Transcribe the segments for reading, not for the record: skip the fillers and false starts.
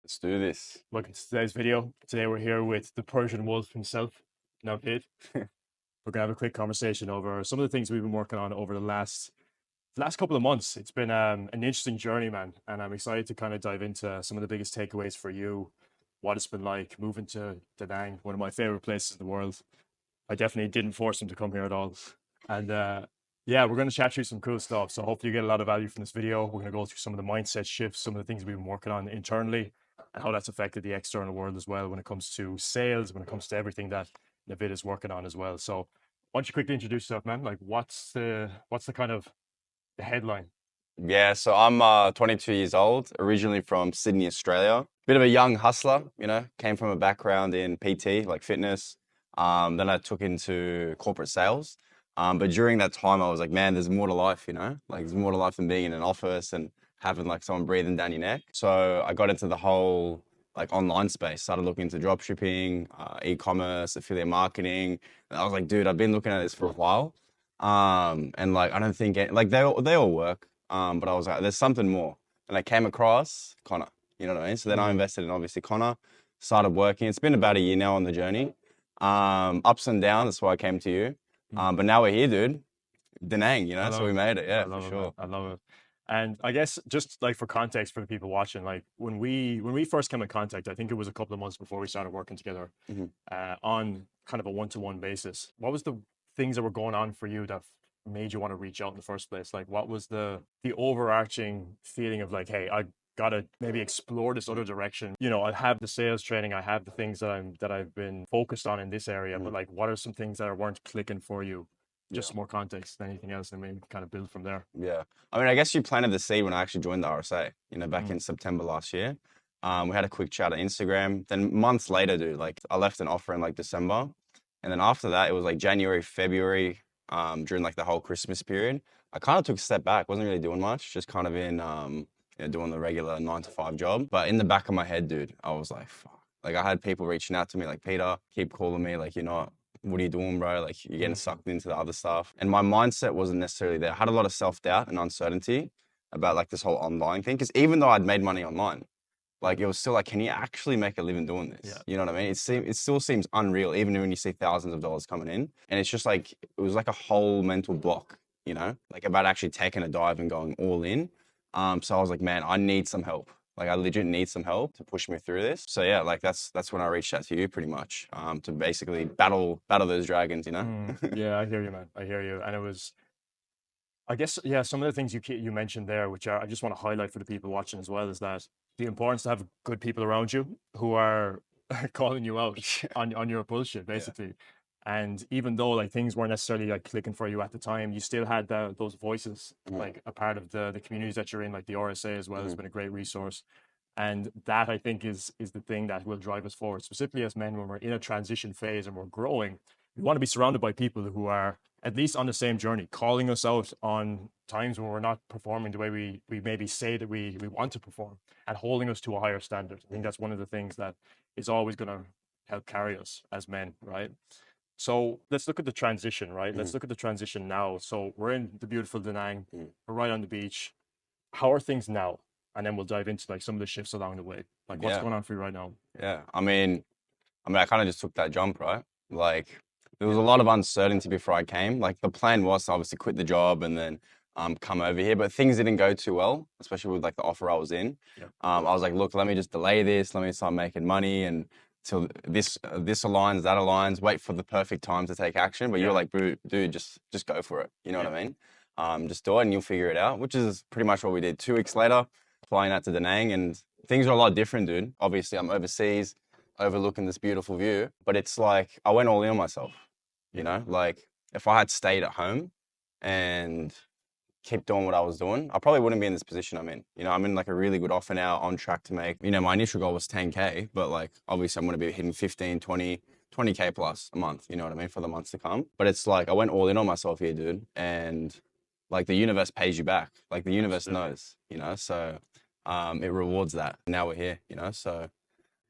Let's do this. Welcome to today's video. Today we're here with the Persian Wolf himself, now Pete. We're gonna have a quick conversation over some of the things we've been working on over the last couple of months. It's been an interesting journey, man, and I'm excited to kind of dive into some of the biggest takeaways for you, what it's been like moving to Da Nang, one of my favorite places in the world. I definitely didn't force him to come here at all, and yeah, we're going to chat through some cool stuff. So hopefully you get a lot of value from this video. We're going to go through some of the mindset shifts, some of the things we've been working on internally, and how that's affected the external world as well when it comes to sales, when it comes to everything that Navid is working on as well. So why don't you quickly introduce yourself, man? Like what's the kind of the headline? Yeah, so I'm 22 years old, originally from Sydney, Australia. Bit of a young hustler, came from a background in PT, like fitness. Then I took into corporate sales. But during that time, I was like, man, there's more to life, Like there's more to life than being in an office and having like someone breathing down your neck. So I got into the whole like online space, started looking into drop shipping, e-commerce, affiliate marketing. And I was like, dude, I've been looking at this for a while. And like, I don't think, like they all work. But I was like, there's something more. And I came across Connor, you know what I mean? So then I invested in obviously Connor, started working. It's been about a year now on the journey. Ups and downs, that's why I came to you. But now we're here, dude. Da Nang, I so love we it. made it, I yeah, for love it, man. sure. I love it. And I guess just like for context for the people watching, like when we first came in contact, I think it was a couple of months before we started working together Mhm. on kind of a one-to-one basis. What was the things that were going on for you that made you want to reach out in the first place? Like what was the overarching feeling of like, hey, I gotta maybe explore this other direction. I have the sales training, I have the things that I've been focused on in this area, but Mhm. like what are some things that weren't clicking for you? Yeah. Just more context than anything else, and maybe kind of build from there. Yeah. I mean, I guess you planted the seed when I actually joined the RSA, back Mm, in September last year. We had a quick chat on Instagram. Then months later, dude, like I left an offer in like December. And then after that, it was like January, February, during like the whole Christmas period. I kind of took a step back, wasn't really doing much, just kind of in, doing the regular 9 to 5 job. But in the back of my head, dude, I was like, fuck. Like I had people reaching out to me like, Peter, keep calling me, like, what are you doing, bro? Like you're getting mm, sucked into the other stuff. And my mindset wasn't necessarily there. I had a lot of self-doubt and uncertainty about like this whole online thing. Because even though I'd made money online, like it was still like, can you actually make a living doing yeah. this? You know what I mean? It still seems unreal, even when you see thousands of dollars coming in. And it's just like, it was like a whole mental block, like about actually taking a dive and going all in. So I was like, man, I need some help. Like I legit need some help to push me through this. So yeah, like that's when I reached out to you pretty much, to basically battle those dragons. Yeah, I hear you, man. I hear you. And it was, I guess, yeah, some of the things you mentioned there, which I just want to highlight for the people watching as well, is that the importance to have good people around you who are calling you out on your bullshit, Yeah. basically. And even though like things weren't necessarily like clicking for you at the time, you still had those voices, Mhm. like a part of the communities that you're in, like the RSA as well has Mhm. been a great resource. And that I think is the thing that will drive us forward, specifically as men when we're in a transition phase and we're growing. We want to be surrounded by people who are at least on the same journey, calling us out on times when we're not performing the way we maybe say that we want to perform and holding us to a higher standard. I think that's one of the things that is always going to help carry us as men, right? So let's look at the transition, right? Let's Mhm. look at the transition now. So we're in the beautiful Da Nang, Mhm. we're right on the beach. How are things now? And then we'll dive into like some of the shifts along the way. Like what's Yeah. going on for you right now? Yeah. I mean, I kind of just took that jump, right? Like, there was Yeah. a lot of uncertainty before I came. Like, the plan was to obviously quit the job and then come over here, but things didn't go too well, especially with like the offer I was in. Yeah. I was like, look, let me just delay this. Let me start making money and till this aligns, that aligns. Wait for the perfect time to take action. But you're Yeah. like, dude, just go for it. You know Yeah. what I mean? Just do it and you'll figure it out. Which is pretty much what we did. 2 weeks later, flying out to Da Nang, and things are a lot different, dude. Obviously, I'm overseas overlooking this beautiful view. But it's like I went all in on myself, Yeah. like if I had stayed at home and keep doing what I was doing, I probably wouldn't be in this position I'm in. I'm in like a really good offer now, on track to make, my initial goal was 10K, but like obviously I'm going to be hitting 15, 20, 20K plus a month, you know what I mean, for the months to come. But it's like I went all in on myself here, dude. And like the universe pays you back. Like the universe Absolutely. knows, so it rewards that. Now we're here, so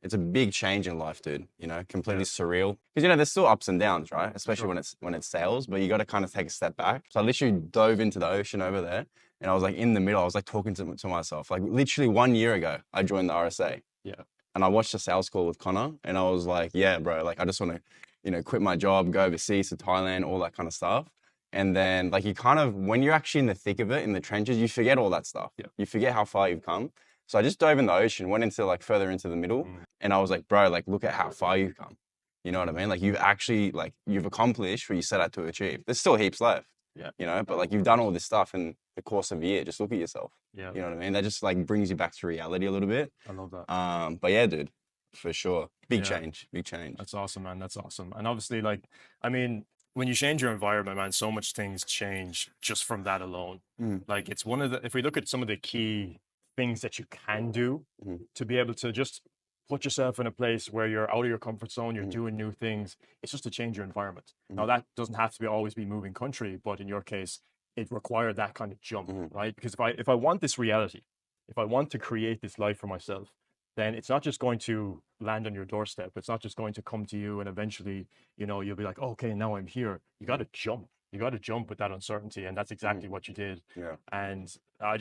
it's a big change in life, dude. Completely Yeah. surreal. Because there's still ups and downs, right? For Especially sure. when it's sales, but you got to kind of take a step back. So I literally dove into the ocean over there, and I was like in the middle. I was like talking to myself. Like literally 1 year ago, I joined the RSA. Yeah. And I watched a sales call with Connor, and I was like, yeah, bro, like I just want to, quit my job, go overseas to Thailand, all that kind of stuff. And then like you kind of, when you're actually in the thick of it, in the trenches, you forget all that stuff. Yeah. You forget how far you've come. So I just dove in the ocean, went into like further into the middle, and I was like, bro, like look at how far you've come. You know what I mean? Like you've actually like you've accomplished what you set out to achieve. There's still heaps left. Yeah. But like you've done all this stuff in the course of a year. Just look at yourself. Yeah. You know what I mean? That just like brings you back to reality a little bit. I love that. But yeah, dude, for sure. Big Yeah. change, big change. That's awesome, man. That's awesome. And obviously, like, I mean, when you change your environment, man, so much things change just from that alone. Mm, Like, it's one of the, if we look at some of the key things that you can do mm, to be able to just put yourself in a place where you're out of your comfort zone, you're mm, doing new things, it's just to change your environment. Now, mm, that doesn't have to be always be moving country, but in your case, it required that kind of jump, mm, right? Because if I want this reality, if I want to create this life for myself, then it's not just going to land on your doorstep. It's not just going to come to you and eventually, you'll be like, oh, okay, now I'm here. You got to jump. You got to jump with that uncertainty. And that's mm. exactly what you did. Yeah. And I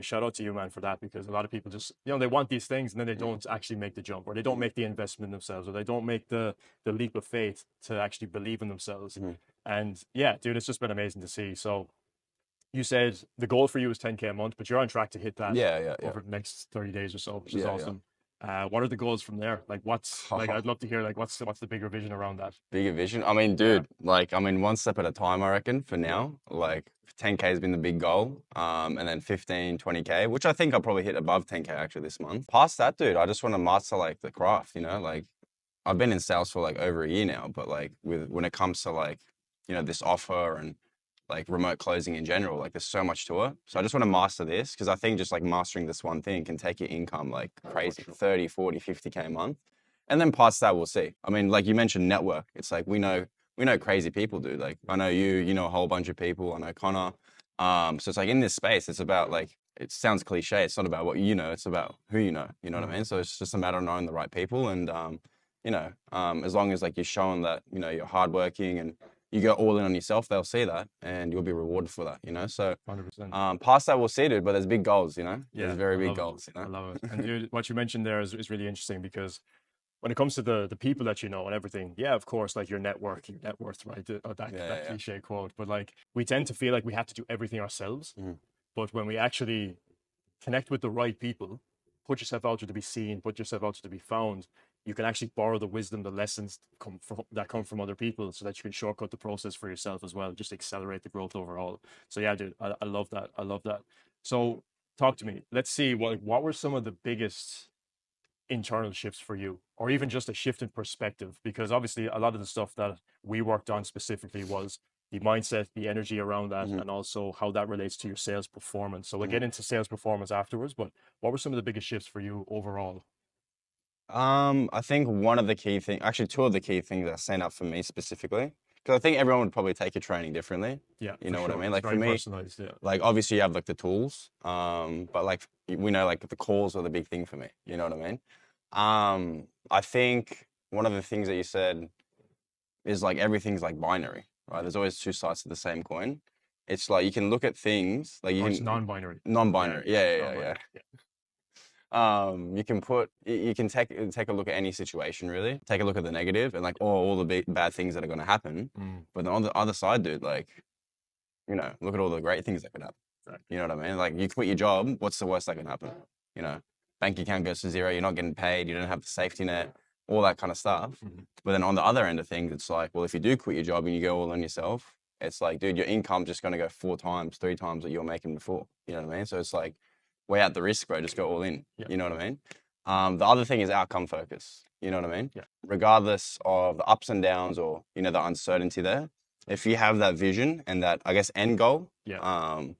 shout out to you, man, for that, because a lot of people just, they want these things and then they don't actually make the jump, or they don't make the investment themselves, or they don't make the leap of faith to actually believe in themselves. Mhm. And yeah, dude, it's just been amazing to see. So you said the goal for you is 10K a month, but you're on track to hit that Yeah, yeah, yeah. over the next 30 days or so, which is Yeah, yeah. awesome. What are the goals from there? Like, I'd love to hear, like, what's the bigger vision around that? Bigger vision. I mean, Yeah. dude, one step at a time, I reckon, for now. Like 10K has been the big goal. And then 15, 20K, which I think I'll probably hit above 10K actually this month. Past that, dude, I just want to master like the craft, like I've been in sales for like over a year now, but like when it comes to like, this offer and like remote closing in general, like there's so much to it. So I just want to master this because I think just like mastering this one thing can take your income like crazy, 30, 40, 50K a month. And then past that, we'll see. I mean, like you mentioned network. It's like we know crazy people, dude. Like I know you know a whole bunch of people. I know Connor. So it's like in this space, it's about like, it sounds cliche. It's not about what you know, it's about who you know. You know what I mean? So it's just a matter of knowing the right people. And as long as like you're showing that, you're hardworking and you go all in on yourself, they'll see that and you'll be rewarded for that. So 100%. past that we'll see, dude, but there's big goals, Yeah, there's very I big love it. goals, I love it. And dude, what you mentioned there is really interesting, because when it comes to the people that you know and everything, yeah, of course, like your network, your net worth, right? That Yeah, that yeah. cliche quote, but like we tend to feel like we have to do everything ourselves. Mhm. But when we actually connect with the right people, put yourself out there to be seen, put yourself out there to be found, you can actually borrow the wisdom, the lessons that come from other people, so that you can shortcut the process for yourself as well, just accelerate the growth overall. So yeah, dude, I love that. I love that. So talk to me. Let's see, what were some of the biggest internal shifts for you, or even just a shift in perspective? Because obviously a lot of the stuff that we worked on specifically was the mindset, the energy around that, Mhm. and also how that relates to your sales performance. So we'll Mhm. get into sales performance afterwards, but what were some of the biggest shifts for you overall? I think one of the key things, actually two of the key things that stand out for me specifically, because I think everyone would probably take your training differently. Yeah, You for know what I sure. mean? It's Like for very me, personalized. Yeah. like obviously you have like the tools, but like we know like the calls are the big thing for me. You know what I mean? I think one of the things that you said is like everything's like binary, right? There's always two sides to the same coin. It's like you can look at things like you Or it's can non-binary. Yeah, non-binary. yeah, Yeah, yeah, yeah. non-binary. Yeah. You can take a look at any situation really. Take a look at the negative and like all the bad things that are going to happen. Mm, But then on the other side, dude, like look at all the great things that could happen. exactly. You know what I mean? Like you quit your job, what's the worst that can happen? You know, bank account goes to zero, you're not getting paid, you don't have the safety net, all that kind of stuff. Mhm. But then on the other end of things, it's like, well, if you do quit your job and you go all on yourself, it's like, dude, your income's just going to go 4 times, 3 times what you were making before. You know what I mean? So it's like, weigh out the risk, bro. Just go all in. Yeah. You know what I mean? The other thing is outcome focus. You know what I mean? Yeah. Regardless of the ups and downs or, the uncertainty there, if you have that vision and that, I guess, end goal, Yeah.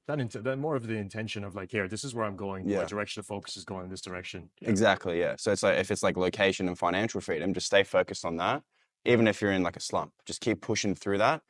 That more of the intention of like, here, this is where I'm going. My yeah, direction of focus is going in this direction. Yeah. exactly. Yeah. So it's like, if it's like location and financial freedom, just stay focused on that. Even if you're in like a slump, just keep pushing through that.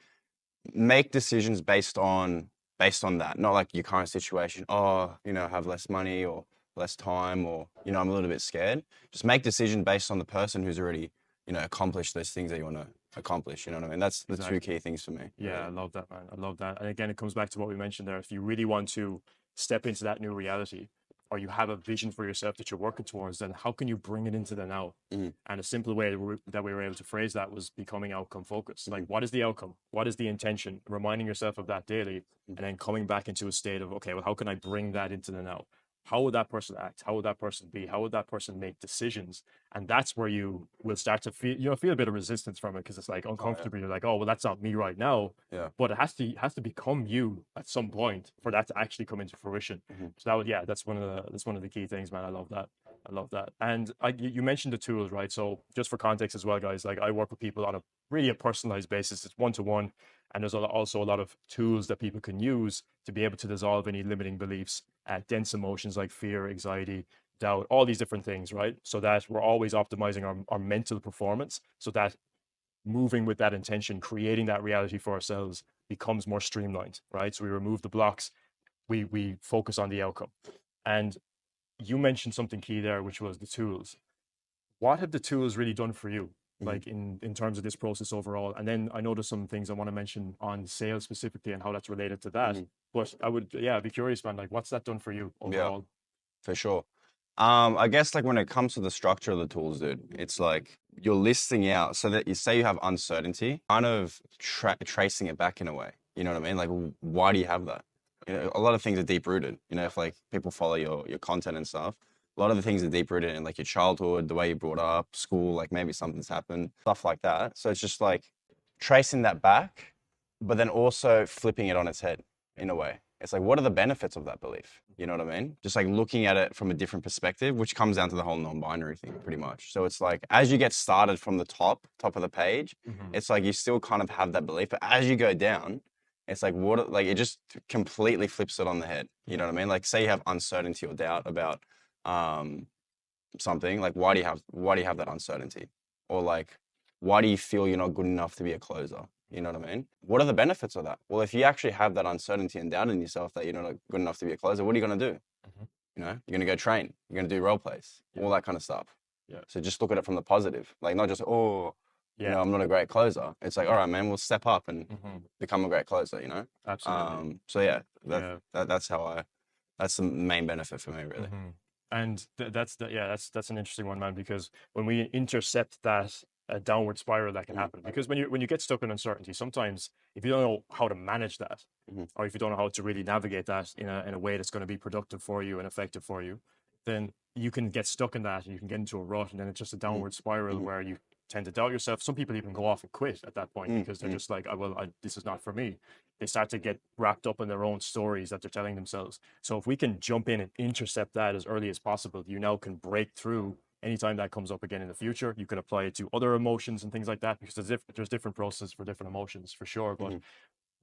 Make decisions based on that, not like your current situation. Oh, I have less money or less time, or I'm a little bit scared. Just make decisions based on the person who's already accomplished those things that you want to accomplish. You know what I mean? That's the two Exactly. key things for me. Yeah, I Really. love that, man. I love that. And again, it comes back to what we mentioned there. If you really want to step into that new reality, or you have a vision for yourself that you're working towards, then how can you bring it into the now? Mhm. And a simple way that we were able to phrase that was becoming outcome focused. Like, what is the outcome? What is the intention? Reminding yourself of that daily, and then coming back into a state of, okay, well, how can I bring that into the now? How would that person act? How would that person be? How would that person make decisions? And that's where you will start to feel a bit of resistance from it, because it's like Oh, yeah. uncomfortable. You're like, oh, well, that's not me right now. Yeah. But it has to become you at some point for that to actually come into fruition. Mhm. So that's one of the key things, man. I love that. I love that. And you mentioned the tools, right? So just for context as well, guys, like I work with people on a really a personalized basis. It's one to one, and there's also a lot of tools that people can use to be able to dissolve any limiting beliefs, dense emotions like fear, anxiety, doubt, all these different things, right? So that we're always optimizing our mental performance, so that moving with that intention, creating that reality for ourselves becomes more streamlined, right? So we remove the blocks, we focus on the outcome. And you mentioned something key there, which was the tools. What have the tools really done for you, Mhm. like in terms of this process overall? And then I know there's some things I want to mention on sales specifically and how that's related to that. Mhm. But I would, yeah, be curious, man. Like, what's that done for you Yeah, overall? for sure. I guess like when it comes to the structure of the tools, dude, it's like you're listing out so that you say you have uncertainty, kind of tracing it back in a way. You know what I mean? Like, why do you have that? You know, a lot of things are deep rooted. You know, if like people follow your content and stuff, a lot of the things are deep rooted in like your childhood, the way you brought up, school, like maybe something's happened, stuff like that. So it's just like tracing that back, but then also flipping it on its head in a way. It's like, what are the benefits of that belief? You know what I mean? Just like looking at it from a different perspective, which comes down to the whole non-binary thing pretty much. So it's like, as you get started from the top of the page, Mm-hmm. it's like you still kind of have that belief, but as you go down, it's like like it just completely flips it on the head. You know what I mean? Like say you have uncertainty or doubt about um, something, like why do you have that uncertainty? Or like, why do you feel you're not good enough to be a closer? You know what I mean? What are the benefits of that? Well, if you actually have that uncertainty and doubt in yourself that you're not good enough to be a closer, what are you going to do? Mm-hmm. You know, you're going to go train, you're going to do role plays, Yeah. all that kind of stuff. Yeah. So just look at it from the positive, like not just, oh, Yeah. I'm not a great closer. It's like, all Yeah. right, man, we'll step up and Mm-hmm. become a great closer, you know? Absolutely. So yeah, Yeah. that's the main benefit for me, really. Mm-hmm. And that's an interesting one, man, because when we intercept that downward spiral that can Mhm, happen, because when you get stuck in uncertainty, sometimes if you don't know how to manage that, mhm, or if you don't know how to really navigate that in a way that's going to be productive for you and effective for you, then you can get stuck in that and you can get into a rut, and then it's just a mhm, downward spiral mhm, where you tend to doubt yourself. Some people even go off and quit at that point mhm, because they're mhm, just like, this is not for me. They start to get wrapped up in their own stories that they're telling themselves. So if we can jump in and intercept that as early as possible, you now can break through anytime that comes up again in the future. You can apply it to other emotions and things like that, because there's different processes for different emotions for sure. But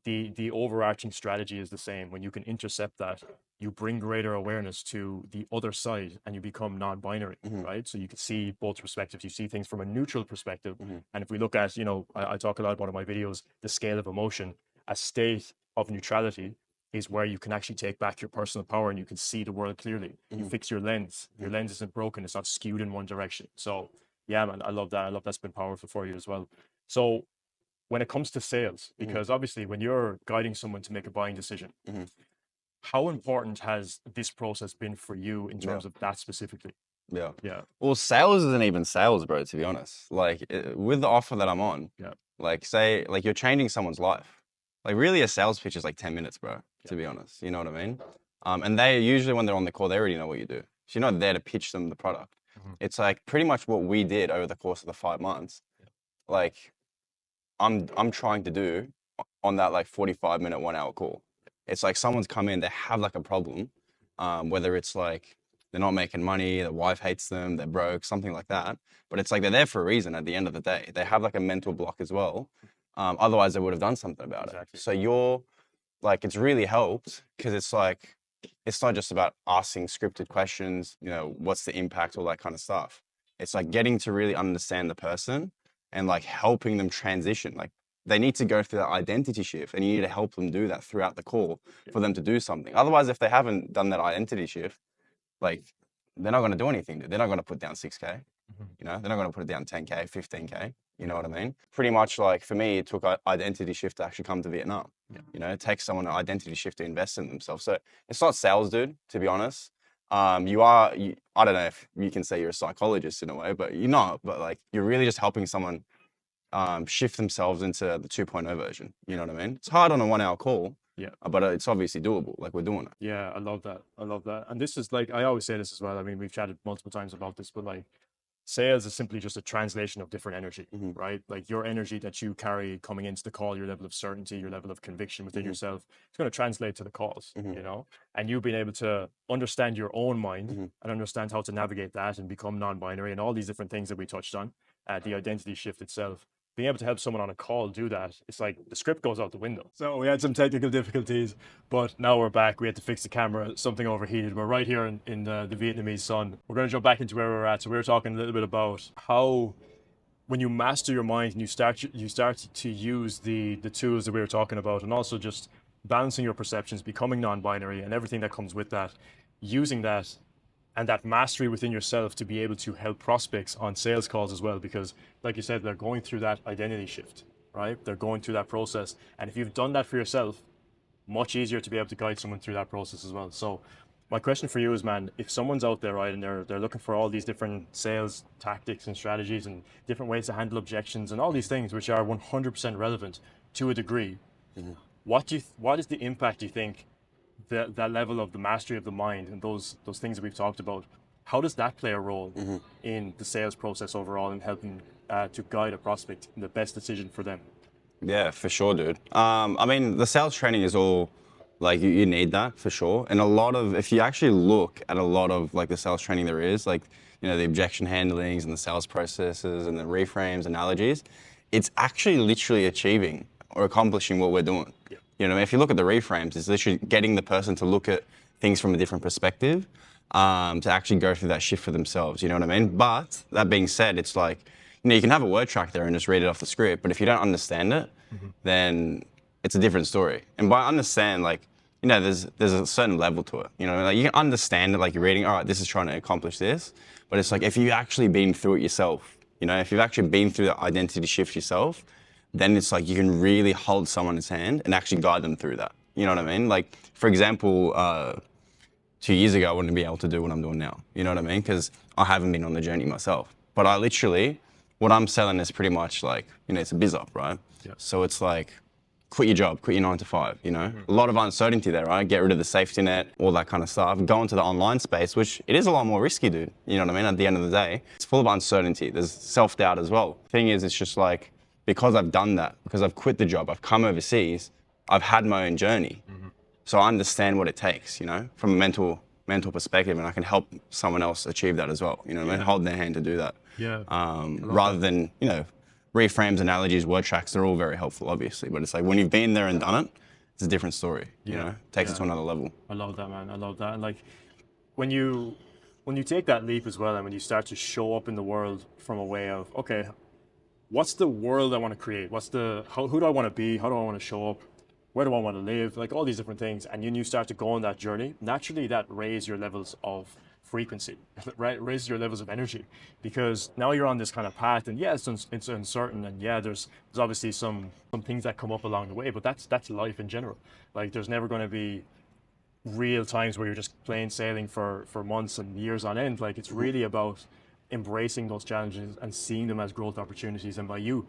mhm, the overarching strategy is the same. When you can intercept that, you bring greater awareness to the other side and you become non-binary, mhm, right? So you can see both perspectives. You see things from a neutral perspective. mhm, And if we look at, I talk a lot about in my videos, the scale of emotion, a state of neutrality is where you can actually take back your personal power and you can see the world clearly. You mhm, fix your lens. Your mhm. lens isn't broken. It's not skewed in one direction. So yeah, man, I love that. I love that's been powerful for you as well. So when it comes to sales, Mhm, because obviously when you're guiding someone to make a buying decision, mhm. how important has this process been for you in Yeah, terms of that specifically? yeah. Yeah, Well, sales isn't even sales, bro, to be honest. Like with the offer that I'm on, yeah, like say like you're changing someone's life. Like really a sales pitch is like 10 minutes, bro, yeah. to be honest. You know what I mean? And they usually when they're on the call, they already know what you do. So you're not there to pitch them the product. Mhm. It's like pretty much what we did over the course of the 5 months. Like I'm trying to do on that like 45-minute 1 hour call. It's like someone's come in, they have like a problem, whether it's like they're not making money, their wife hates them, they're broke, something like that. But it's like they're there for a reason at the end of the day. They have like a mental block as well. Otherwise they would have done something about it. Exactly. So you're like, it's really helped because it's like, it's not just about asking scripted questions, what's the impact, all that kind of stuff. It's like getting to really understand the person and like helping them transition. Like they need to go through that identity shift and you need to help them do that throughout the call Yeah. for them to do something. Otherwise, if they haven't done that identity shift, like they're not going to do anything. They're not going to put down 6K. Mhm. They're not going to put it down 10K, 15K. You know what I mean? Pretty much like for me, it took an identity shift to actually come to Vietnam. Yeah. It takes someone an identity shift to invest in themselves. So it's not sales, dude, to be honest. I don't know if you can say you're a psychologist in a way, but you're not. But like, you're really just helping someone shift themselves into the 2.0 version. You know what I mean? It's hard on a 1 hour call, Yeah. but it's obviously doable. Like, we're doing it. Yeah, I love that. I love that. And this is like, I always say this as well. I mean, we've chatted multiple times about this, but like, sales is simply just a translation of different energy, Hmm. right? Like your energy that you carry coming into the call, your level of certainty, your level of conviction within Hmm. yourself, it's going to translate to the calls, Hmm. you know? And you being able to understand your own mind Hmm. and understand how to navigate that and become non-binary and all these different things that we touched on, the identity shift itself. Being able to help someone on a call do that, it's like the script goes out the window. So we had some technical difficulties, but now we're back. We had to fix the camera. Something overheated. We're right here in the Vietnamese sun. We're going to jump back into where we're at. So we were talking a little bit about how when you master your mind and you start to use the tools that we were talking about, and also just balancing your perceptions, becoming non-binary, and everything that comes with that, using that and that mastery within yourself to be able to help prospects on sales calls as well. Because, like you said, they're going through that identity shift, right? They're going through that process, and if you've done that for yourself, much easier to be able to guide someone through that process as well. So my question for you is, man, if someone's out there, right, and they're looking for all these different sales tactics and strategies and different ways to handle objections and all these things which are 100% relevant to a degree, what is the impact you think that level of the mastery of the mind and those things that we've talked about, how does that play a role in the sales process overall and helping to guide a prospect in the best decision for them? Yeah, for sure, dude. I mean, the sales training is all like you need that for sure. And a lot of, if you actually look at a lot of like the sales training there is, like, you know, the objection handlings and the sales processes and the reframes, analogies, it's actually literally achieving or accomplishing what we're doing. Yeah. You know, if you look at the reframes, it's literally getting the person to look at things from a different perspective, to actually go through that shift for themselves. You know what I mean? But that being said, it's like, you know, you can have a word track there and just read it off the script, but if you don't understand it, then it's a different story. And by understand, like, you know, there's a certain level to it. You know, like you can understand it, like you're reading, all right, this is trying to accomplish this, but it's like if you actually been through it yourself, you know, if you've actually been through the identity shift yourself, then it's like you can really hold someone's hand and actually guide them through that. You know what I mean? Like, for example, 2 years ago, I wouldn't be able to do what I'm doing now. You know what I mean? Because I haven't been on the journey myself. But I literally, what I'm selling is pretty much like, you know, it's a biz up, right? Yeah. So it's like, quit your job, quit your 9 to 5, you know? A lot of uncertainty there, right? Get rid of the safety net, all that kind of stuff. Go into the online space, which it is a lot more risky, dude. You know what I mean? At the end of the day, it's full of uncertainty. There's self-doubt as well. Thing is, it's just like, because I've done that, because I've quit the job, I've come overseas, I've had my own journey. So I understand what it takes, you know, from a mental perspective, and I can help someone else achieve that as well. You know what I mean? Hold their hand to do that. Yeah. Rather than, you know, reframes, analogies, word tracks, they're all very helpful, obviously. But it's like when you've been there and done it, it's a different story. You know, takes it to another level. I love that, man. I love that. And like when you take that leap as well, and when you start to show up in the world from a way of, okay, what's the world I want to create? Who do I want to be? How do I want to show up? Where do I want to live? Like all these different things. And then you start to go on that journey. Naturally, that raises your levels of frequency, right? Raises your levels of energy because now you're on this kind of path. And yeah, it's uncertain. And yeah, there's obviously some things that come up along the way, but that's life in general. Like there's never going to be real times where you're just plain sailing for months and years on end. Like it's really about embracing those challenges and seeing them as growth opportunities. And by you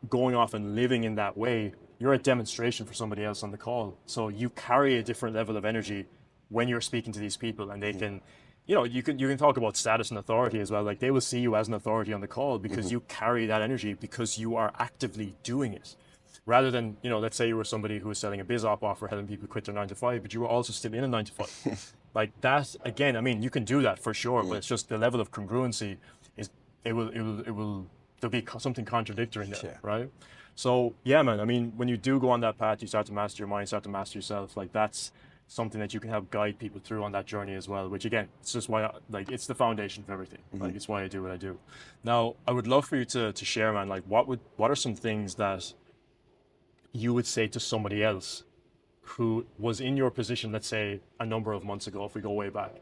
going off and living in that way, you're a demonstration for somebody else on the call. So you carry a different level of energy when you're speaking to these people, and they can, you know, you can talk about status and authority as well. Like they will see you as an authority on the call because you carry that energy because you are actively doing it. Rather than, you know, let's say you were somebody who was selling a biz op offer, helping people quit their 9 to 5, but you were also still in a 9 to 5. Like that, again, I mean, you can do that for sure, but it's just the level of congruency is, there'll be something contradictory in there, right? So, yeah, man, I mean, when you do go on that path, you start to master your mind, start to master yourself. Like that's something that you can help guide people through on that journey as well, which again, it's just why, like, it's the foundation of everything. Like, it's why I do what I do. Now, I would love for you to share, man, like, what are some things that you would say to somebody else who was in your position, let's say a number of months ago, if we go way back?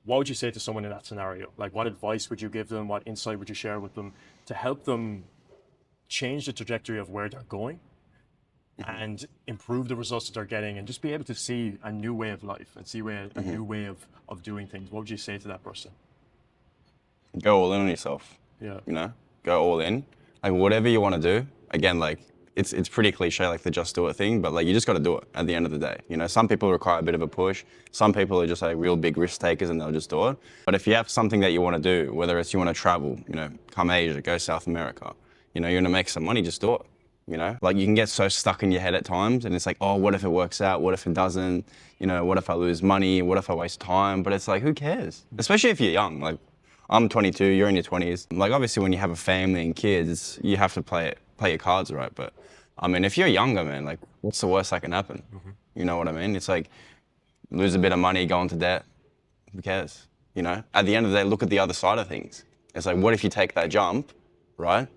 What would you say to someone in that scenario? Like, what advice would you give them? What insight would you share with them to help them change the trajectory of where they're going and improve the results that they're getting and just be able to see a new way of life and see a new way of doing things, what would you say to that person? Go all in on yourself. Yeah. You know, go all in. Like whatever you want to do. Again, like it's pretty cliche, like the just do it thing, but like you just got to do it at the end of the day. You know, some people require a bit of a push. Some people are just like real big risk takers and they'll just do it. But if you have something that you want to do, whether it's you want to travel, you know, come Asia, go South America, you know, you want to make some money, just do it. You know, like you can get so stuck in your head at times and it's like, oh, what if it works out? What if it doesn't? You know, what if I lose money? What if I waste time? But it's like, who cares? Especially if you're young. Like I'm 22, you're in your 20s. Like obviously when you have a family and kids, you have to play your cards right. But I mean, if you're younger, man, like what's the worst that can happen? You know what I mean? It's like lose a bit of money, go into debt. Who cares? You know, at the end of the day, look at the other side of things. It's like, what if you take that jump, right?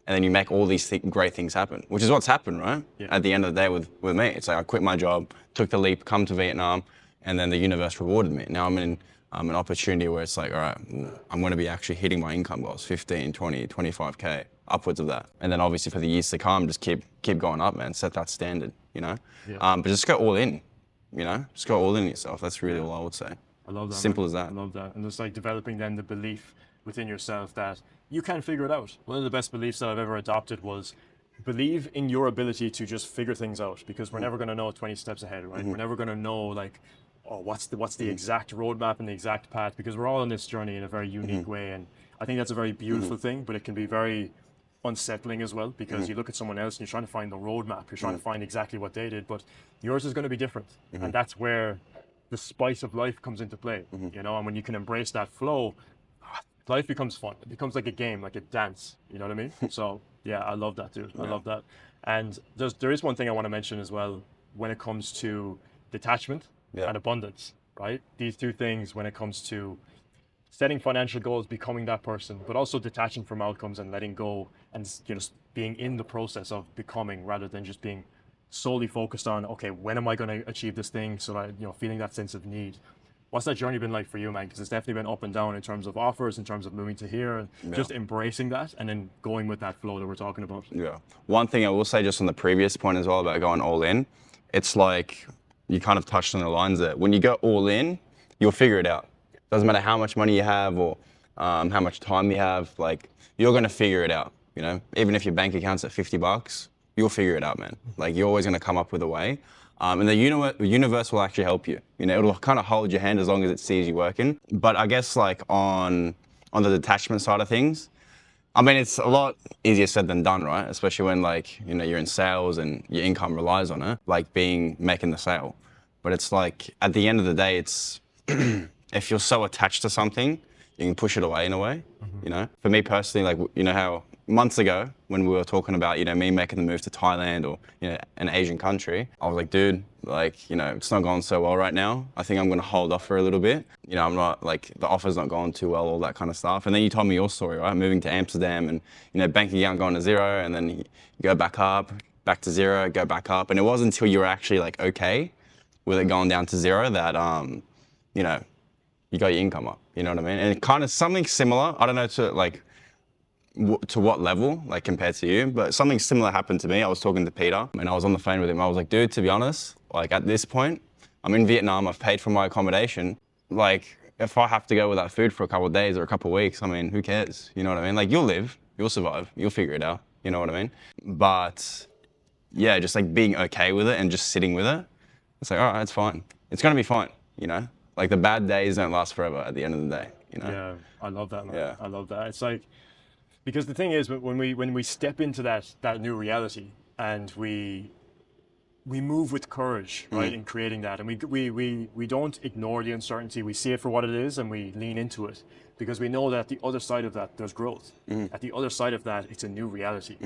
And then you make all these great things happen, which is what's happened, right? Yeah. At the end of the day with me, it's like I quit my job, took the leap, come to Vietnam, and then the universe rewarded me. Now I'm in an opportunity where it's like, all right, I'm going to be actually hitting my income goals, 15, 20, 25K, upwards of that. And then obviously for the years to come, just keep going up, man, set that standard, you know? Yeah. But just go all in, you know? Just go all in yourself. That's really all I would say. I love that. Simple Man. as that. I love that. And it's like developing then the belief within yourself that you can figure it out. One of the best beliefs that I've ever adopted was believe in your ability to just figure things out, because we're never going to know 20 steps ahead, right? We're never going to know like, oh, what's the exact roadmap and the exact path, because we're all on this journey in a very unique way. And I think that's a very beautiful thing, but it can be very unsettling as well, because you look at someone else and you're trying to find the roadmap, you're trying to find exactly what they did, but yours is going to be different. And that's where the spice of life comes into play, you know. And when you can embrace that flow, life becomes fun. It becomes like a game, like a dance, you know what I mean? So yeah, I love that, dude. I love that. And there is one thing I want to mention as well when it comes to detachment and abundance, right? These two things when it comes to setting financial goals, becoming that person, but also detaching from outcomes and letting go, and you know, being in the process of becoming rather than just being solely focused on, okay, when am I going to achieve this thing? So that, you know, feeling that sense of need. What's that journey been like for you, man? Because it's definitely been up and down in terms of offers, in terms of moving to here, and just embracing that and then going with that flow that we're talking about. Yeah. One thing I will say just on the previous point as well about going all in, it's like you kind of touched on the lines there. When you go all in, you'll figure it out. Doesn't matter how much money you have or how much time you have, like you're going to figure it out. You know, even if your bank account's at $50, you'll figure it out, man. Like you're always going to come up with a way. And the universe will actually help you. You know, it'll kind of hold your hand as long as it sees you working. But I guess like on the detachment side of things, I mean, it's a lot easier said than done, right? Especially when like, you know, you're in sales and your income relies on it, like making the sale. But it's like, at the end of the day, it's, if you're so attached to something, you can push it away in a way, you know? For me personally, like, you know how months ago when we were talking about, you know, me making the move to Thailand or, you know, an Asian country, I was like, dude, like, you know, it's not going so well right now. I think I'm going to hold off for a little bit. You know, I'm not like, the offer's not going too well, all that kind of stuff. And then you told me your story, right? Moving to Amsterdam and, you know, bank account going to zero, and then you go back up, back to zero, go back up. And it wasn't until you were actually like, okay with it going down to zero that, you know, you got your income up, you know what I mean? And kind of something similar, I don't know to like, to what level, like compared to you, but something similar happened to me. I was talking to Peter and I was on the phone with him. I was like, dude, to be honest, like at this point, I'm in Vietnam, I've paid for my accommodation. Like if I have to go without food for a couple of days or a couple of weeks, I mean, who cares? You know what I mean? Like you'll live, you'll survive, you'll figure it out. You know what I mean? But yeah, just like being okay with it and just sitting with it. It's like, all right, it's fine. It's going to be fine, you know? Like the bad days don't last forever at the end of the day, you know? Yeah, I love that, man. Yeah. I love that. It's like, because the thing is, when we step into that new reality and we move with courage, right, in creating that, and we don't ignore the uncertainty. We see it for what it is, and we lean into it, because we know that at the other side of that there's growth. At the other side of that, it's a new reality,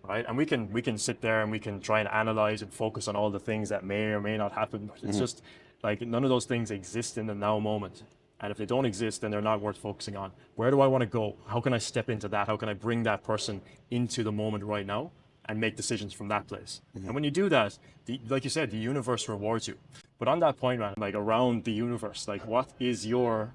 right? And we can sit there and we can try and analyze and focus on all the things that may or may not happen. But it's just like none of those things exist in the now moment. And if they don't exist, then they're not worth focusing on. Where do I want to go? How can I step into that? How can I bring that person into the moment right now and make decisions from that place? And when you do that, like you said, the universe rewards you. But on that point, man, like around the universe, like what is your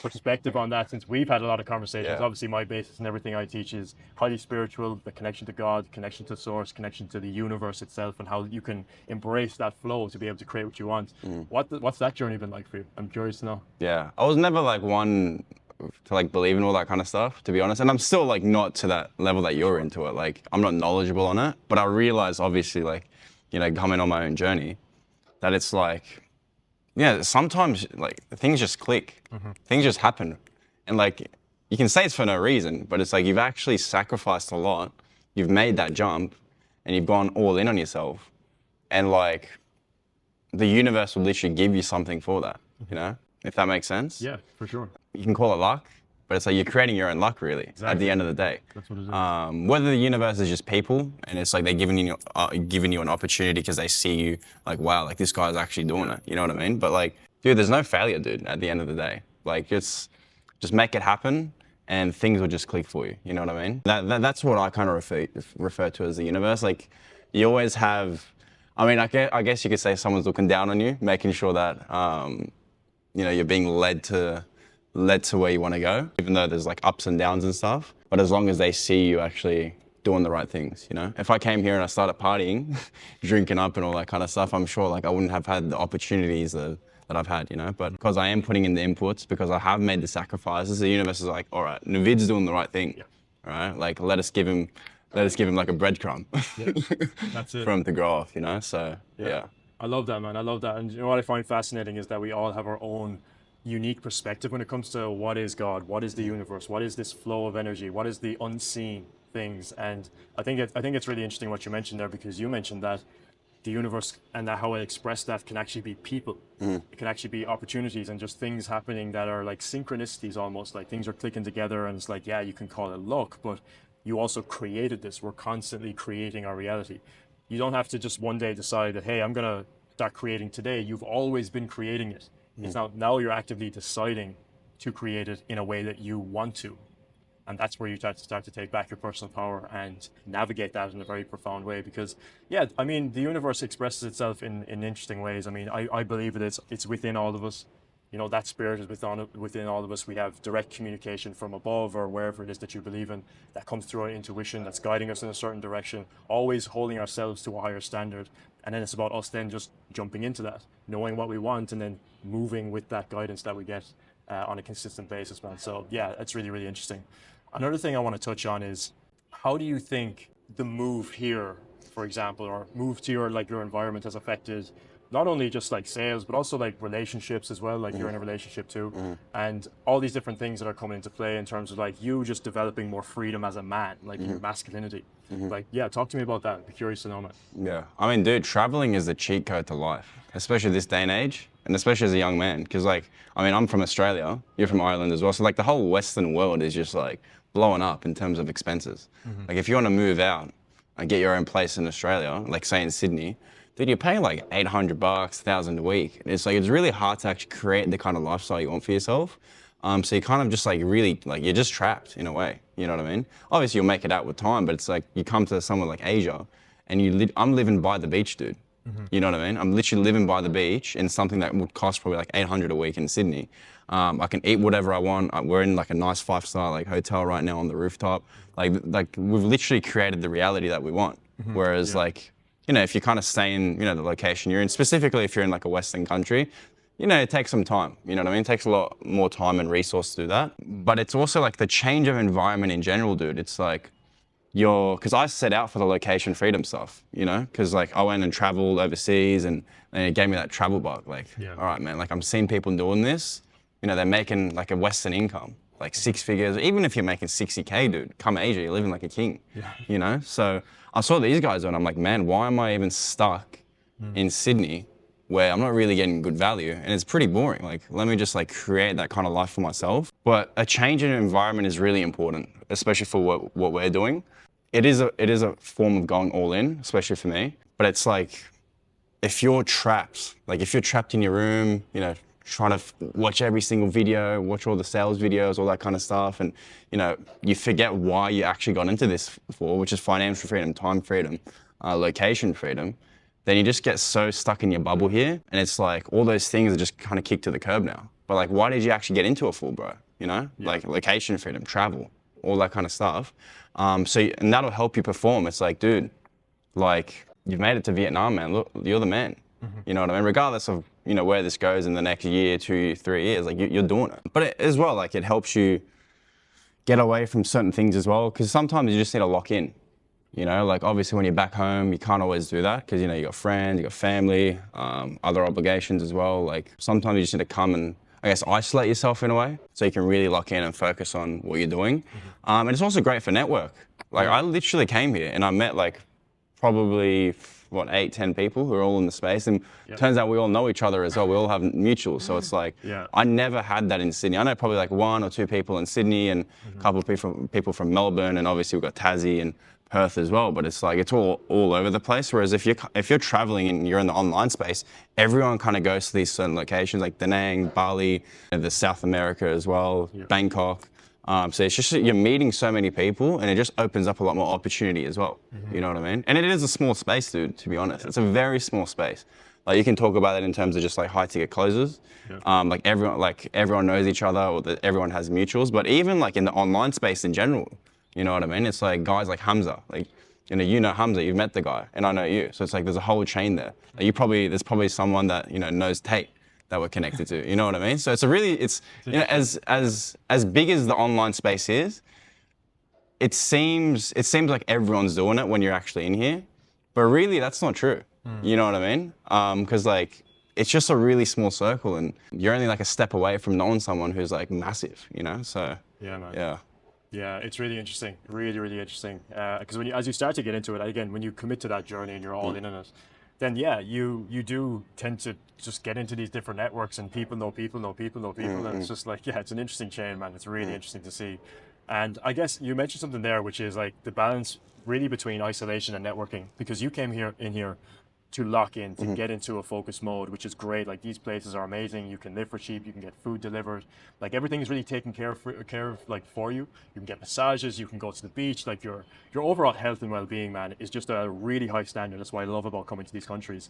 perspective on that, since we've had a lot of conversations. Yeah. Obviously, my basis and everything I teach is highly spiritual, the connection to God, connection to source, connection to the universe itself, and how you can embrace that flow to be able to create what you want. What's that journey been like for you? I'm curious to know. Yeah, I was never like one to like believe in all that kind of stuff, to be honest. And I'm still like not to that level that you're into it. Like I'm not knowledgeable on it, but I realize obviously like, you know, coming on my own journey, that it's like, yeah, sometimes like things just click, things just happen. And like, you can say it's for no reason, but it's like you've actually sacrificed a lot. You've made that jump and you've gone all in on yourself. And like, the universe will literally give you something for that, you know, if that makes sense. Yeah, for sure. You can call it luck, but it's like you're creating your own luck really at the end of the day. That's what it is. Whether the universe is just people and it's like they're giving you an opportunity because they see you like, wow, like this guy's actually doing it. You know what I mean? But like, dude, there's no failure, dude, at the end of the day. Like just make it happen and things will just click for you. You know what I mean? That's what I kind of refer to as the universe. Like you always have, I mean, I guess you could say someone's looking down on you, making sure that, you know, you're being led to where you want to go, even though there's like ups and downs and stuff. But as long as they see you actually doing the right things, you know? If I came here and I started partying, drinking up and all that kind of stuff, I'm sure like I wouldn't have had the opportunities that I've had, you know? But because I am putting in the inputs, because I have made the sacrifices, the universe is like, all right, Navid's doing the right thing, all right? Like let us give him like a breadcrumb That's it. for him to grow off, you know? So yeah. I love that, man. I love that. And you know what I find fascinating is that we all have our own unique perspective when it comes to what is God, what is the universe, what is this flow of energy, what is the unseen things. And I think it's really interesting what you mentioned there, because you mentioned that the universe and that how I express that can actually be people. It can actually be opportunities and just things happening that are like synchronicities, almost like things are clicking together. And it's like, yeah, you can call it luck, but you also created this. We're constantly creating our reality. You don't have to just one day decide that, hey, I'm going to start creating today. You've always been creating it. It's now you're actively deciding to create it in a way that you want to. And that's where you start to take back your personal power and navigate that in a very profound way. Because, yeah, I mean, the universe expresses itself in interesting ways. I mean, I believe that it's within all of us. You know, that spirit is within all of us. We have direct communication from above or wherever it is that you believe in that comes through our intuition, that's guiding us in a certain direction, always holding ourselves to a higher standard. And then it's about us then just jumping into that, knowing what we want and then moving with that guidance that we get on a consistent basis, man. So yeah, it's really, really interesting. Another thing I want to touch on is, how do you think the move here, for example, or move to your environment has affected not only just like sales, but also like relationships as well. Like you're in a relationship too, and all these different things that are coming into play in terms of like you just developing more freedom as a man, like your masculinity. Like, yeah, talk to me about that. I'd be curious to know, man. Yeah, I mean, dude, traveling is the cheat code to life, especially this day and age, and especially as a young man. Because, like, I mean, I'm from Australia, you're from Ireland as well, so like the whole Western world is just like blowing up in terms of expenses. Like, if you want to move out and get your own place in Australia, like say in Sydney, dude, you're paying like 800 bucks, 1,000 a week. And it's like, it's really hard to actually create the kind of lifestyle you want for yourself. So you're kind of just like really, like you're just trapped in a way, you know what I mean? Obviously you'll make it out with time, but it's like you come to somewhere like Asia and I'm living by the beach, dude. You know what I mean? I'm literally living by the beach in something that would cost probably like 800 a week in Sydney. I can eat whatever I want. We're in like a nice 5-star like hotel right now on the rooftop. Like we've literally created the reality that we want. Whereas like, you know, if you kind of stay in, you know, the location you're in, specifically if you're in like a Western country, you know, it takes some time, you know what I mean? It takes a lot more time and resource to do that. But it's also like the change of environment in general, dude. It's like because I set out for the location freedom stuff, you know? Because like I went and traveled overseas and it gave me that travel bug. Like, all right, man, like I'm seeing people doing this, you know, they're making like a Western income, like 6 figures. Even if you're making 60K, dude, come Asia, you're living like a king, you know? So I saw these guys and I'm like, man, why am I even stuck in Sydney where I'm not really getting good value and it's pretty boring? Like, let me just like create that kind of life for myself. But a change in environment is really important, especially for what we're doing. It is a form of going all in, especially for me. But it's like, if you're trapped in your room, you know, trying to watch every single video, watch all the sales videos, all that kind of stuff, and you know, you forget why you actually got into this for, which is financial freedom, time freedom, location freedom, then you just get so stuck in your bubble here, and it's like all those things are just kind of kicked to the curb now. but like, why did you actually get into it for, bro? You know, like location freedom, travel, all that kind of stuff. And that'll help you perform. It's like, dude, like you've made it to Vietnam, man. Look, you're the man. You know what I mean? Regardless of, you know, where this goes in the next year, 2, 3 years, like you're doing it. But as well, like it helps you get away from certain things as well, because sometimes you just need to lock in. You know, like obviously when you're back home, you can't always do that because, you know, you got friends, you got family, other obligations as well. Like sometimes you just need to come and, I guess, isolate yourself in a way so you can really lock in and focus on what you're doing. And it's also great for network. Like I literally came here and I met like probably, 8, 10 people who are all in the space. And turns out we all know each other as well. We all have mutuals. So it's like, I never had that in Sydney. I know probably like 1 or 2 people in Sydney and a couple of people from Melbourne. And obviously we've got Tassie and Perth as well, but it's like it's all over the place. Whereas if you're traveling and you're in the online space, everyone kind of goes to these certain locations like Da Nang, Bali, the South America as well, Bangkok. So it's just you're meeting so many people, and it just opens up a lot more opportunity as well. You know what I mean? And it is a small space, dude. To be honest, it's a very small space. Like you can talk about it in terms of just like high ticket closes. Like everyone knows each other, or that everyone has mutuals. But even like in the online space in general. You know what I mean? It's like guys like Hamza, like, you know Hamza, you've met the guy, and I know you. So it's like there's a whole chain there. Like there's probably someone that, you know, knows Tate that we're connected to. You know what I mean? So it's you know, as big as the online space is, it seems like everyone's doing it when you're actually in here, but really that's not true. You know what I mean? Because like it's just a really small circle, and you're only like a step away from knowing someone who's like massive. You know? So yeah, man. Yeah. Yeah, it's really interesting, really, really interesting. Because as you start to get into it, again, when you commit to that journey and you're all in on it, then yeah, you do tend to just get into these different networks, and people know people know people know people, and it's just like, yeah, it's an interesting chain, man. It's really interesting to see. And I guess you mentioned something there, which is like the balance really between isolation and networking, because you came in here to lock in, to get into a focus mode, which is great. Like these places are amazing. You can live for cheap. You can get food delivered. Like everything is really taken care of like for you. You can get massages. You can go to the beach. Like your overall health and well-being, man, is just a really high standard. That's what I love about coming to these countries.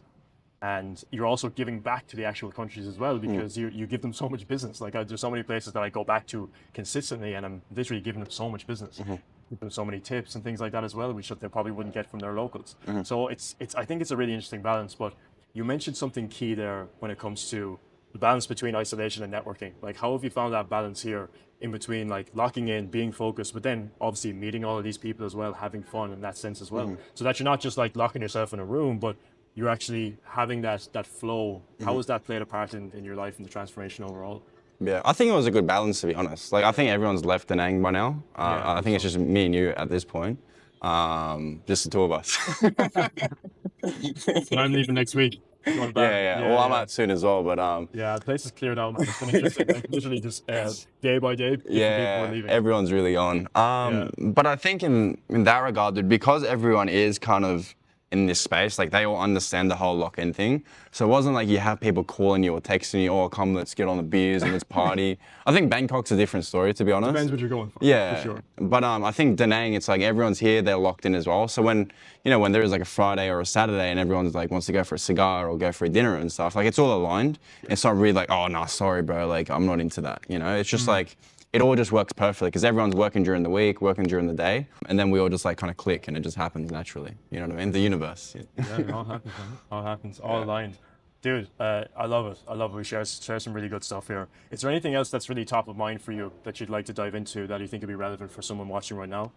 And you're also giving back to the actual countries as well, because you give them so much business. Like there's so many places that I go back to consistently, and I'm literally giving them so much business. Give them so many tips and things like that as well, which they probably wouldn't get from their locals. So I think it's a really interesting balance. But you mentioned something key there when it comes to the balance between isolation and networking. Like how have you found that balance here in between, like locking in, being focused, but then obviously meeting all of these people as well, having fun in that sense as well, so that you're not just like locking yourself in a room, but you're actually having that flow. How has that played a part in your life and the transformation overall? Yeah, I think it was a good balance, to be honest. Like, I think everyone's left Da Nang by now. I think it's just me and you at this point. Just the 2 of us. And I'm leaving next week. Going back. Yeah. Well, I'm out soon as well, but yeah, the place is cleared out, man. It's been interesting. Like literally just day by day, different people are leaving. Everyone's really on. But I think in that regard, dude, because everyone is kind of in this space, like they all understand the whole lock-in thing. So it wasn't like you have people calling you or texting you, oh, come, let's get on the beers and let's party. I think Bangkok's a different story, to be honest. Depends what you're going for. Yeah, for sure. But I think Da Nang, it's like everyone's here, they're locked in as well. So when there is like a Friday or a Saturday and everyone's like wants to go for a cigar or go for a dinner and stuff, like it's all aligned. It's not really like, oh, nah, sorry, bro, like I'm not into that. It's just like, it all just works perfectly because everyone's working during the week, working during the day, and then we all just like kind of click and it just happens naturally. You know what I mean? The universe. Yeah, it all happens, man. All happens, all aligned. Dude, I love it. I love it. We share some really good stuff here. Is there anything else that's really top of mind for you that you'd like to dive into that you think would be relevant for someone watching right now,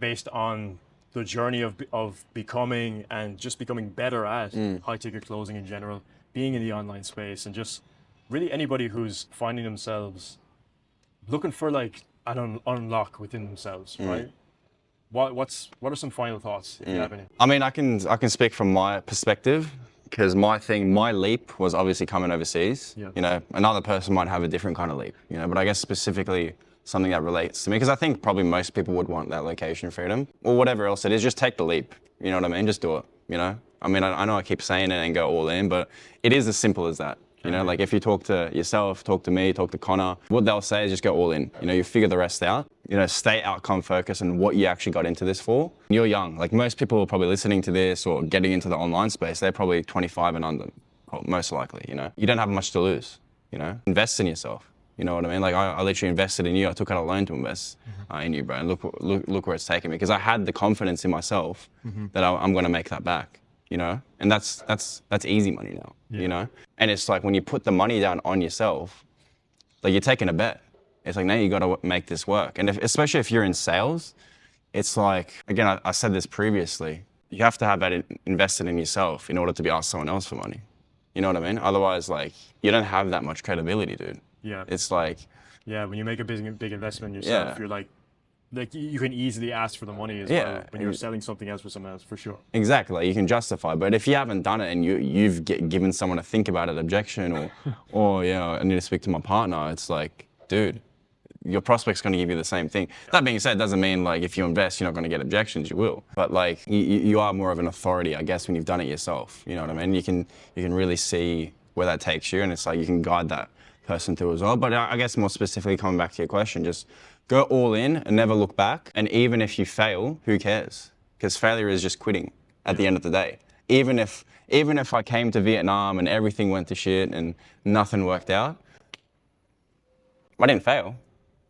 based on the journey of becoming and just becoming better at high ticket closing in general, being in the online space, and just really anybody who's finding themselves looking for like an unlock within themselves, right? What are some final thoughts, if you have any? I mean, I can speak from my perspective because my leap was obviously coming overseas. Yeah. Another person might have a different kind of leap, but I guess specifically something that relates to me, because I think probably most people would want that location freedom or whatever else it is. Just take the leap. You know what I mean? Just do it. I mean, I know I keep saying it and go all in, but it is as simple as that. Like if you talk to yourself, talk to me, talk to Connor, what they'll say is just go all in. You figure the rest out. Stay outcome focused and what you actually got into this for. You're young. Like most people are probably listening to this or getting into the online space, they're probably 25 and under, most likely. You don't have much to lose. you know, invest in yourself. You know what I mean? Like I literally invested in you. I took out a loan to invest in you, bro. And look where it's taken me, because I had the confidence in myself that I'm going to make that back. You know, and that's easy money now. Yeah. You know, and it's like when you put the money down on yourself, like you're taking a bet. It's like now you got to make this work. And especially if you're in sales, it's like, again, I said this previously. You have to have that invested in yourself in order to be asked someone else for money. You know what I mean? Otherwise, like, you don't have that much credibility, dude. Yeah. It's like, yeah, when you make a big investment in yourself, Yeah. you're like you can easily ask for the money as Yeah, well when you're selling something else for someone else, for sure. exactly, like you can justify. But if you haven't done it and you've given someone to think about it objection or you know, I need to speak to my partner, it's like, dude, your prospect's going to give you the same thing. That being said, doesn't mean like if you invest, you're not going to get objections. You will, but like you are more of an authority, I guess, when you've done it yourself. You know what I mean? You can really see where that takes you, and it's like you can guide that person through as well. But I guess more specifically, coming back to your question, just go all in and never look back. And even if you fail, who cares? Because failure is just quitting at the end of the day. Even if I came to Vietnam and everything went to shit and nothing worked out, I didn't fail.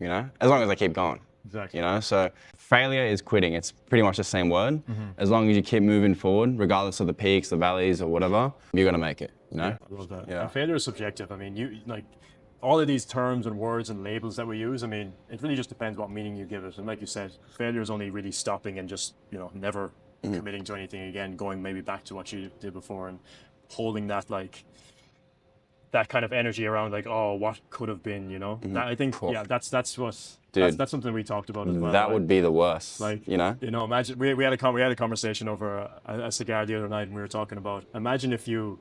You know, as long as I keep going. Exactly. You know, so failure is quitting. It's pretty much the same word. As long as you keep moving forward, regardless of the peaks, the valleys, or whatever, you're gonna make it. You know. Yeah, I love that. Yeah. And failure is subjective. I mean, you like all of these terms and words and labels that we use. I mean, it really just depends what meaning you give it. And like you said, failure is only really stopping and just, you know, never committing to anything again, going maybe back to what you did before and holding that like that kind of energy around like, oh, what could have been, you know. That, I think, yeah, that's what. Dude, that's something we talked about as well. That would be the worst. Like, you know, imagine we had a conversation over a cigar the other night, and we were talking about, imagine if you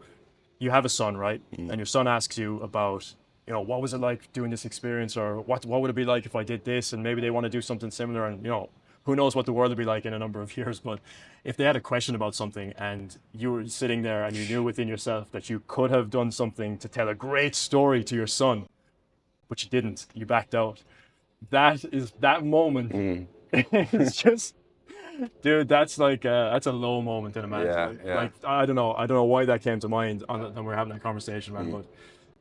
have a son, right, and your son asks you about, you know, what was it like doing this experience, or what would it be like if I did this, and maybe they want to do something similar, and you know, who knows what the world would be like in a number of years. But if they had a question about something and you were sitting there and you knew within yourself that you could have done something to tell a great story to your son, but you didn't, you backed out. That moment is just, dude, that's like that's a low moment in a man's life. Yeah. Like I don't know why that came to mind when we were having that conversation, man. But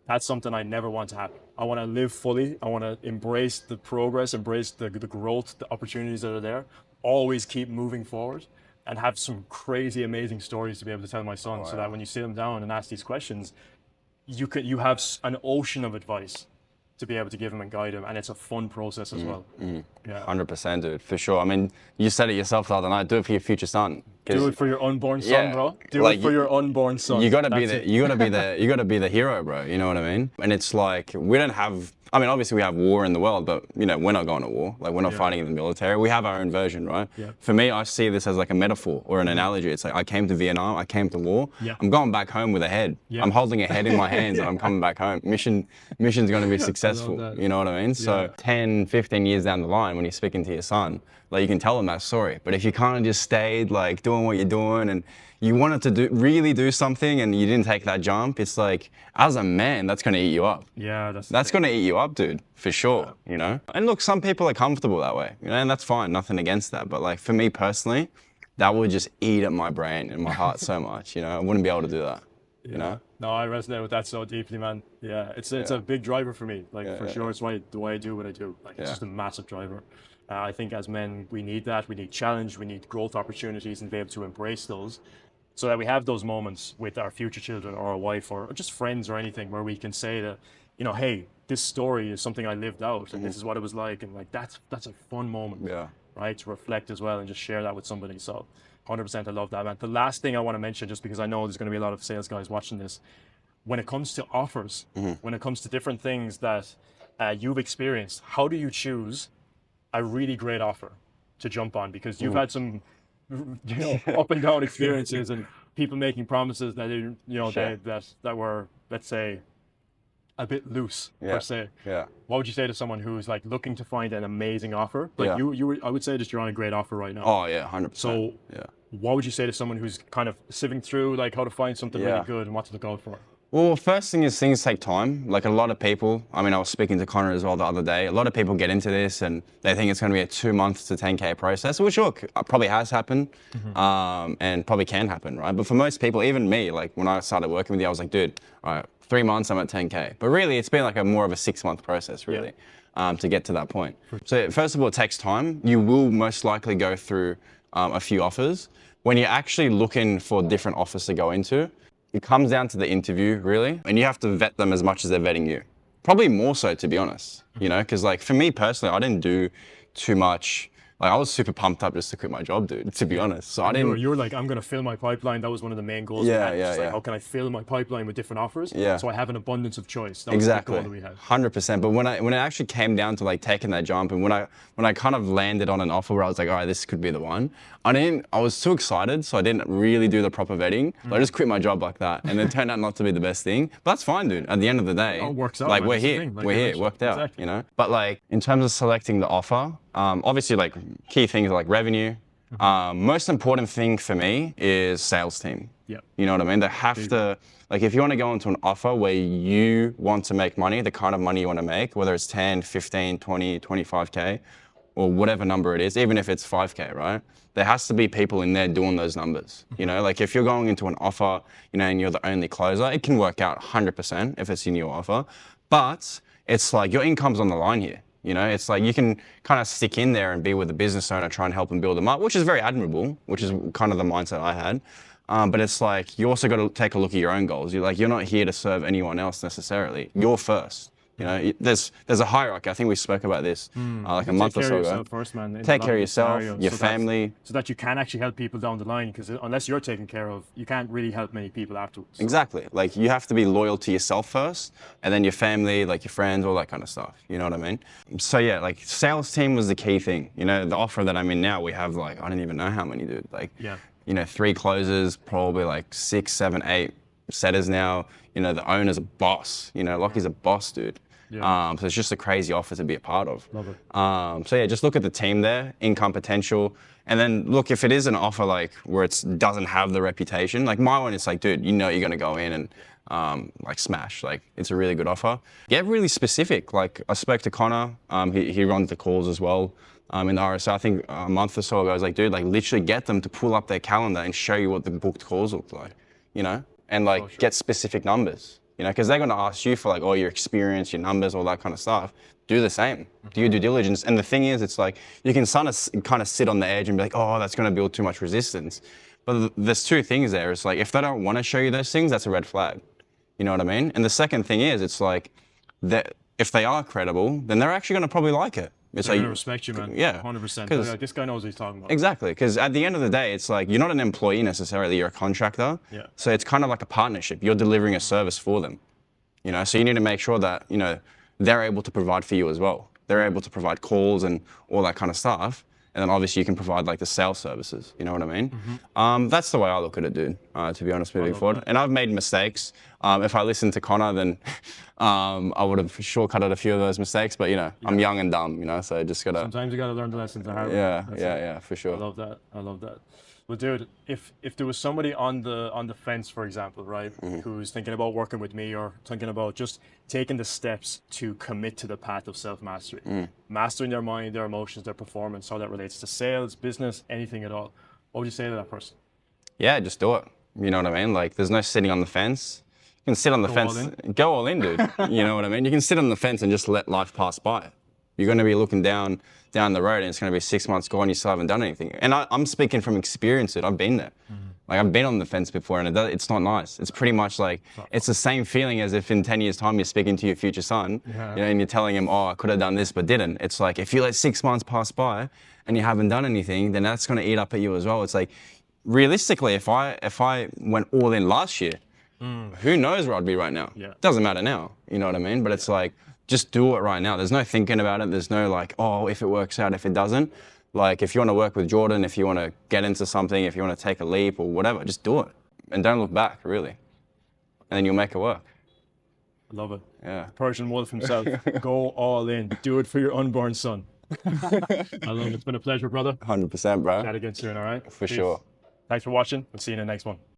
that's something I never want to happen. I want to live fully. I want to embrace the progress, embrace the growth, the opportunities that are there. Always keep moving forward, and have some crazy, amazing stories to be able to tell my son, so that when you sit him down and ask these questions, you have an ocean of advice to be able to give him and guide him, and it's a fun process as well. Yeah, 100%, dude, for sure. I mean, you said it yourself the other night. Do it for your future son. Do it for your unborn son, bro. Do it for your unborn son. You gotta be the hero, bro. You know what I mean? And it's like we don't have. I mean, obviously we have war in the world, but you know we're not going to war. Like we're not fighting in the military. We have our own version, right? Yeah. For me, I see this as like a metaphor or an analogy. It's like I came to Vietnam, I came to war. Yeah. I'm going back home with a head. Yeah. I'm holding a head in my hands and I'm coming back home. Mission's going to be successful. that. You know what I mean? So 10, 15 years down the line, when you're speaking to your son, like you can tell them that story. But if you kind of just stayed like doing what you're doing and you wanted to really do something and you didn't take that jump, it's like, as a man, that's going to eat you up. Yeah, that's going to eat you up, dude, for sure, you know? And look, some people are comfortable that way, you know, and that's fine, nothing against that. But like for me personally, that would just eat at my brain and my heart so much, you know? I wouldn't be able to do that, you know? No, I resonate with that so deeply, man. Yeah, it's a big driver for me. Like for sure, it's why the way I do what I do. Like it's just a massive driver. I think as men, we need that. We need challenge. We need growth opportunities, and be able to embrace those, so that we have those moments with our future children or our wife or just friends or anything where we can say that, you know, hey, this story is something I lived out, and this is what it was like, and like that's a fun moment, right, to reflect as well and just share that with somebody. So 100%, I love that, man. The last thing I want to mention, just because I know there's going to be a lot of sales guys watching this, when it comes to offers, when it comes to different things that you've experienced, how do you choose a really great offer to jump on? Because you've had some, you know, up and down experiences and people making promises that that were, let's say, a bit loose per se. What would you say to someone who's like looking to find an amazing offer? Like I would say that you're on a great offer right now. Oh yeah, 100%. So what would you say to someone who's kind of sifting through like how to find something really good and what to look out for? Well, first thing is things take time. Like a lot of people, I mean, I was speaking to Connor as well the other day. A lot of people get into this and they think it's going to be a 2 months to 10K process, which look, probably has happened and probably can happen, right? But for most people, even me, like when I started working with you, I was like, dude, all right, 3 months, I'm at 10K. But really, it's been like a more of a 6-month process, really, to get to that point. So first of all, it takes time. You will most likely go through a few offers. When you're actually looking for different offers to go into, it comes down to the interview, really, and you have to vet them as much as they're vetting you. Probably more so, to be honest, you know, because like for me personally, I didn't do too much. Like I was super pumped up just to quit my job, dude, to be honest. So I didn't. You were like, I'm going to fill my pipeline. That was one of the main goals we Yeah, had. yeah, Just like, yeah. how can I fill my pipeline with different offers? Yeah. So I have an abundance of choice. That was Exactly, the goal that we had. 100%. But when it actually came down to like taking that jump, and when I kind of landed on an offer where I was like, all right, this could be the one. I was too excited, so I didn't really do the proper vetting. So I just quit my job like that, and it turned out not to be the best thing. But that's fine, dude. At the end of the day, It works out, like man. we're That's the here, thing. Like we're you here, it mentioned. worked out, Exactly. you know. But like in terms of selecting the offer, obviously like key things are like revenue. Most important thing for me is sales team. Yep. You know what I mean? They have to, like if you want to go into an offer where you want to make money, the kind of money you want to make, whether it's 10, 15, 20, 25K, or whatever number it is, even if it's 5K, right? There has to be people in there doing those numbers. You know, like if you're going into an offer, you know, and you're the only closer, it can work out 100% if it's in your offer. But it's like your income's on the line here. You know, it's like you can kind of stick in there and be with the business owner, try and help them build them up, which is very admirable, which is kind of the mindset I had. But it's like you also got to take a look at your own goals. You're not here to serve anyone else necessarily. You're first. You know, there's a hierarchy. I think we spoke about this like a month or so ago. Take care of yourself first, man. Take care of yourself, your family. So that you can actually help people down the line, because unless you're taken care of, you can't really help many people afterwards. Exactly. Like you have to be loyal to yourself first, and then your family, like your friends, all that kind of stuff. You know what I mean? So yeah, like sales team was the key thing. You know, the offer that I'm in now, we have like, I don't even know how many, dude. Like, you know, 3 closers, probably like 6, 7, 8 setters now. You know, the owner's a boss. You know, Lockie's a boss, dude. So it's just a crazy offer to be a part of. Love it. So yeah, just look at the team there, income potential, and then look if it is an offer like where it doesn't have the reputation. Like my one, it's like, dude, you know you're gonna go in and like smash. Like it's a really good offer. Get really specific. Like I spoke to Connor. He runs the calls as well in the RSO. I think a month or so ago, I was like, dude, like literally get them to pull up their calendar and show you what the booked calls look like. You know, and like get specific numbers. You know, because they're going to ask you for like all your experience, your numbers, all that kind of stuff. Do the same. Do your due diligence. And the thing is, it's like you can kind of sit on the edge and be like, oh, that's going to build too much resistance. But there's 2 things there. It's like if they don't want to show you those things, that's a red flag. You know what I mean? And the second thing is, it's like that if they are credible, then they're actually going to probably like it. It's They're like gonna respect you, man. Yeah, 100%. Like, this guy knows what he's talking about. Exactly, because at the end of the day, it's like you're not an employee necessarily. You're a contractor. Yeah. So it's kind of like a partnership. You're delivering a service for them. You know, so you need to make sure that, you know, they're able to provide for you as well. They're able to provide calls and all that kind of stuff. And then obviously you can provide like the sales services, you know what I mean? That's the way I look at it, dude, to be honest, moving forward. And I've made mistakes. If I listened to Connor, then I would have shortcutted a few of those mistakes. But, you know, I'm young and dumb, you know, so just got to... Sometimes you got to learn the lessons the hard way. Yeah, for sure. I love that. I love that. Well, dude, if there was somebody on the fence, for example, right, who's thinking about working with me or thinking about just taking the steps to commit to the path of self-mastery, mastering their mind, their emotions, their performance, how that relates to sales, business, anything at all, what would you say to that person? Yeah, just do it. You know what I mean? Like, there's no sitting on the fence. You can sit on the fence. Go all in, dude. You know what I mean? You can sit on the fence and just let life pass by. You're going to be looking down the road and it's going to be 6 months gone, you still haven't done anything. And I'm speaking from experience, dude. I've been there. Like, I've been on the fence before and it's not nice. It's pretty much like, it's the same feeling as if in 10 years' time you're speaking to your future son, you know, and you're telling him, oh, I could have done this but didn't. It's like, if you let 6 months pass by and you haven't done anything, then that's going to eat up at you as well. It's like, realistically, if I went all in last year, who knows where I'd be right now? Doesn't matter now, you know what I mean? But it's like, just do it right now. There's no thinking about it. There's no like, oh, if it works out, if it doesn't. Like, if you want to work with Jordan, if you want to get into something, if you want to take a leap or whatever, just do it. And don't look back, really. And then you'll make it work. I love it. Yeah. Persian Wolf himself. Go all in. Do it for your unborn son. I love it. It's been a pleasure, brother. 100%, bro. Chat again soon, all right? For sure. Thanks for watching. We'll see you in the next one.